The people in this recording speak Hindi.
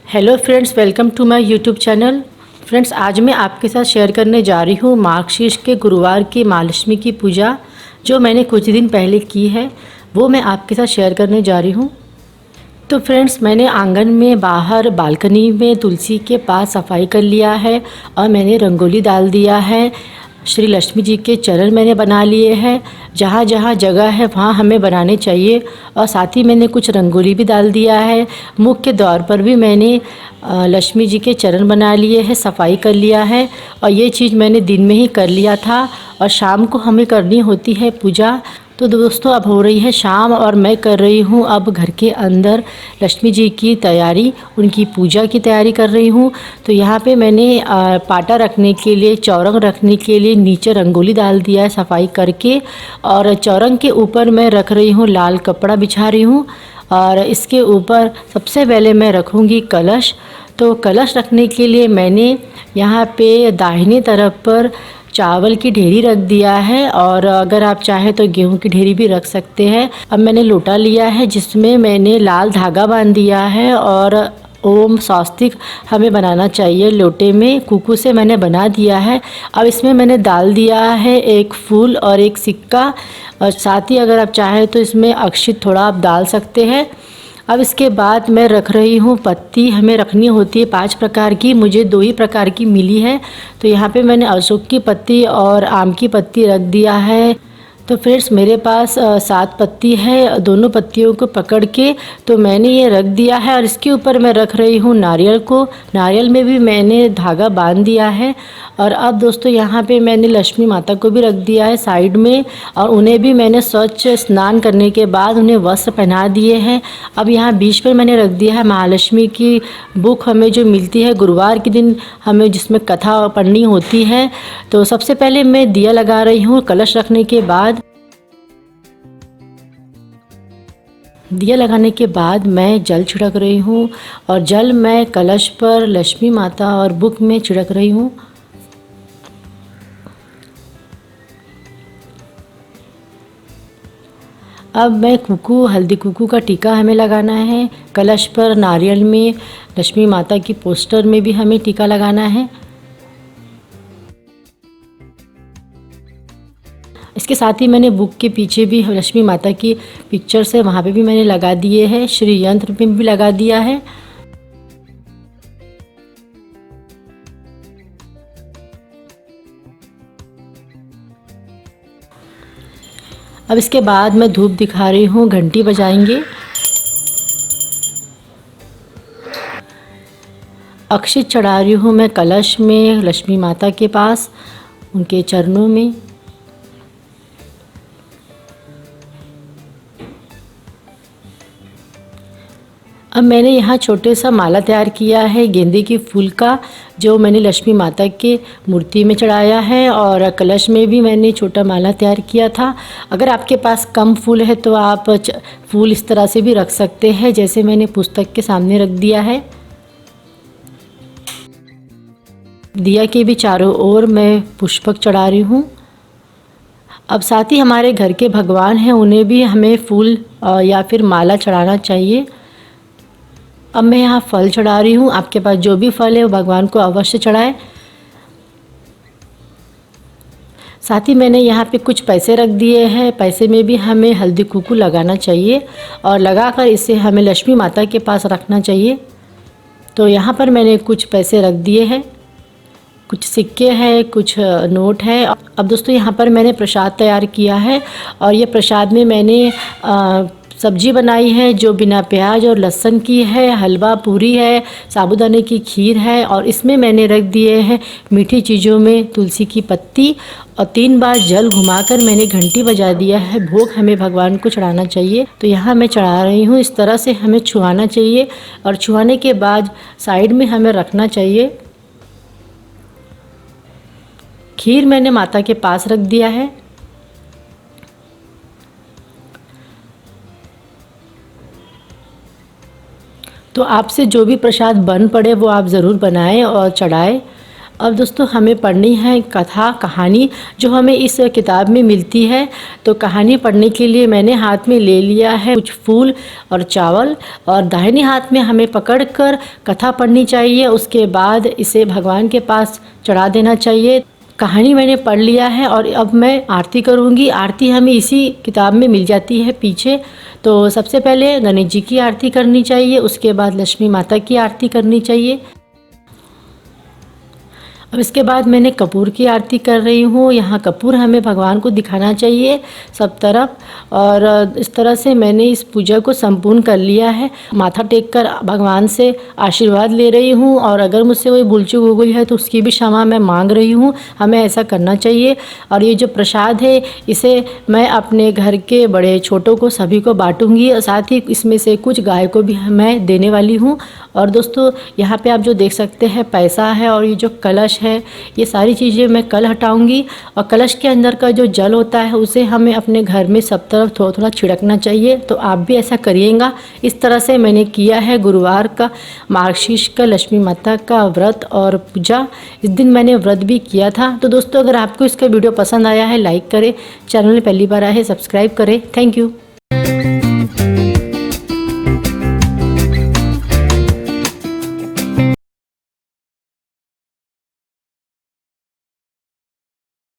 Hello friends, welcome to my YouTube channel. Friends, आज मैं आपके साथ शेयर करने जा रही हूँ मार्गशीर्ष के गुरुवार की महालक्ष्मी की पूजा जो मैंने कुछ दिन पहले की है, वो मैं आपके साथ शेयर करने जा रही हूँ। तो फ्रेंड्स, मैंने आंगन में बाहर बालकनी में तुलसी के पास सफाई कर लिया है और मैंने रंगोली डाल दिया है। श्री लक्ष्मी जी के चरण मैंने बना लिए हैं। जहाँ जहाँ जगह है वहाँ हमें बनाने चाहिए। और साथ ही मैंने कुछ रंगोली भी डाल दिया है। मुख्य द्वार पर भी मैंने लक्ष्मी जी के चरण बना लिए हैं, सफाई कर लिया है। और ये चीज़ मैंने दिन में ही कर लिया था और शाम को हमें करनी होती है पूजा। तो दोस्तों, अब हो रही है शाम और मैं कर रही हूँ अब घर के अंदर लक्ष्मी जी की तैयारी, उनकी पूजा की तैयारी कर रही हूँ। तो यहाँ पे मैंने पाटा रखने के लिए, चौरंग रखने के लिए नीचे रंगोली डाल दिया है सफाई करके। और चौरंग के ऊपर मैं रख रही हूँ, लाल कपड़ा बिछा रही हूँ। और इसके ऊपर सबसे पहले मैं रखूँगी कलश। तो कलश रखने के लिए मैंने यहाँ पे दाहिने तरफ पर चावल की ढेरी रख दिया है और अगर आप चाहें तो गेहूं की ढेरी भी रख सकते हैं। अब मैंने लोटा लिया है जिसमें मैंने लाल धागा बांध दिया है और ओम स्वास्तिक हमें बनाना चाहिए। लोटे में कुकू से मैंने बना दिया है। अब इसमें मैंने डाल दिया है एक फूल और एक सिक्का, और साथ ही अगर आप चाहें तो इसमें अक्षित थोड़ा आप डाल सकते हैं। अब इसके बाद मैं रख रही हूँ पत्ती। हमें रखनी होती है 5 प्रकार की, मुझे 2 ही प्रकार की मिली है। तो यहाँ पे मैंने अशोक की पत्ती और आम की पत्ती रख दिया है। तो फ्रेंड्स, मेरे पास 7 पत्ती है। दोनों पत्तियों को पकड़ के तो मैंने ये रख दिया है और इसके ऊपर मैं रख रही हूँ नारियल को। नारियल में भी मैंने धागा बांध दिया है। और अब दोस्तों, यहाँ पे मैंने लक्ष्मी माता को भी रख दिया है साइड में, और उन्हें भी मैंने स्वच्छ स्नान करने के बाद उन्हें वस्त्र पहना दिए हैं। अब यहाँ बीच पर मैंने रख दिया है महालक्ष्मी की बुक, हमें जो मिलती है गुरुवार के दिन, हमें जिसमें कथा पढ़नी होती है। तो सबसे पहले मैं दिया लगा रही हूँ कलश रखने के बाद। दिया लगाने के बाद मैं जल छिड़क रही हूँ और जल मैं कलश पर, लक्ष्मी माता और बुक में छिड़क रही हूँ। अब मैं कुकू, हल्दी कुकू का टीका हमें लगाना है कलश पर, नारियल में, लक्ष्मी माता की पोस्टर में भी हमें टीका लगाना है। इसके साथ ही मैंने बुक के पीछे भी लक्ष्मी माता की पिक्चर्स है, वहाँ पे भी मैंने लगा दिए हैं। श्री यंत्र में भी लगा दिया है। अब इसके बाद मैं धूप दिखा रही हूँ, घंटी बजाएंगे। अक्षित चढ़ा रही हूँ मैं कलश में, लक्ष्मी माता के पास, उनके चरणों में। अब मैंने यहाँ छोटे सा माला तैयार किया है गेंदे के फूल का, जो मैंने लक्ष्मी माता के मूर्ति में चढ़ाया है। और कलश में भी मैंने छोटा माला तैयार किया था। अगर आपके पास कम फूल है तो आप फूल इस तरह से भी रख सकते हैं, जैसे मैंने पुस्तक के सामने रख दिया है। दिया के भी चारों ओर मैं पुष्पक चढ़ा रही हूँ। अब साथ ही हमारे घर के भगवान हैं, उन्हें भी हमें फूल या फिर माला चढ़ाना चाहिए। अब मैं यहाँ फल चढ़ा रही हूँ। आपके पास जो भी फल है वो भगवान को अवश्य चढ़ाएं। साथ ही मैंने यहाँ पे कुछ पैसे रख दिए हैं। पैसे में भी हमें हल्दी कुकू लगाना चाहिए और लगाकर इसे हमें लक्ष्मी माता के पास रखना चाहिए। तो यहाँ पर मैंने कुछ पैसे रख दिए हैं, कुछ सिक्के हैं, कुछ नोट है। अब दोस्तों, यहाँ पर मैंने प्रसाद तैयार किया है और ये प्रसाद में मैंने सब्जी बनाई है जो बिना प्याज और लहसुन की है, हलवा पूरी है, साबूदाने की खीर है। और इसमें मैंने रख दिए हैं मीठी चीज़ों में तुलसी की पत्ती, और 3 बार जल घुमाकर मैंने घंटी बजा दिया है। भोग हमें भगवान को चढ़ाना चाहिए। तो यहाँ मैं चढ़ा रही हूँ। इस तरह से हमें छुआना चाहिए और छुआने के बाद साइड में हमें रखना चाहिए। खीर मैंने माता के पास रख दिया है। तो आपसे जो भी प्रसाद बन पड़े वो आप ज़रूर बनाएं और चढ़ाएं। अब दोस्तों हमें पढ़नी है कथा कहानी जो हमें इस किताब में मिलती है। तो कहानी पढ़ने के लिए मैंने हाथ में ले लिया है कुछ फूल और चावल, और दाहिने हाथ में हमें पकड़कर कथा पढ़नी चाहिए। उसके बाद इसे भगवान के पास चढ़ा देना चाहिए। कहानी मैंने पढ़ लिया है और अब मैं आरती करूँगी। आरती हमें इसी किताब में मिल जाती है पीछे। तो सबसे पहले गणेश जी की आरती करनी चाहिए, उसके बाद लक्ष्मी माता की आरती करनी चाहिए। अब इसके बाद मैंने कपूर की आरती कर रही हूँ। यहाँ कपूर हमें भगवान को दिखाना चाहिए सब तरफ, और इस तरह से मैंने इस पूजा को संपूर्ण कर लिया है। माथा टेक कर भगवान से आशीर्वाद ले रही हूँ, और अगर मुझसे कोई भूल चूक हो गई है तो उसकी भी क्षमा मैं मांग रही हूँ। हमें ऐसा करना चाहिए। और ये जो प्रसाद है इसे मैं अपने घर के बड़े छोटों को सभी को बांटूंगी, और साथ ही इसमें से कुछ गाय को भी मैं देने वाली हूँ। और दोस्तों यहाँ पे आप जो देख सकते हैं पैसा है, और ये जो कलश है, ये सारी चीज़ें मैं कल हटाऊंगी। और कलश के अंदर का जो जल होता है उसे हमें अपने घर में सब तरफ थोड़ा थोड़ा छिड़कना चाहिए। तो आप भी ऐसा करिएगा। इस तरह से मैंने किया है गुरुवार का मार्गशीर्ष का लक्ष्मी माता का व्रत और पूजा। इस दिन मैंने व्रत भी किया था। तो दोस्तों अगर आपको इसका वीडियो पसंद आया है लाइक करें, चैनल में पहली बार आए हैं सब्सक्राइब करें। Thank you.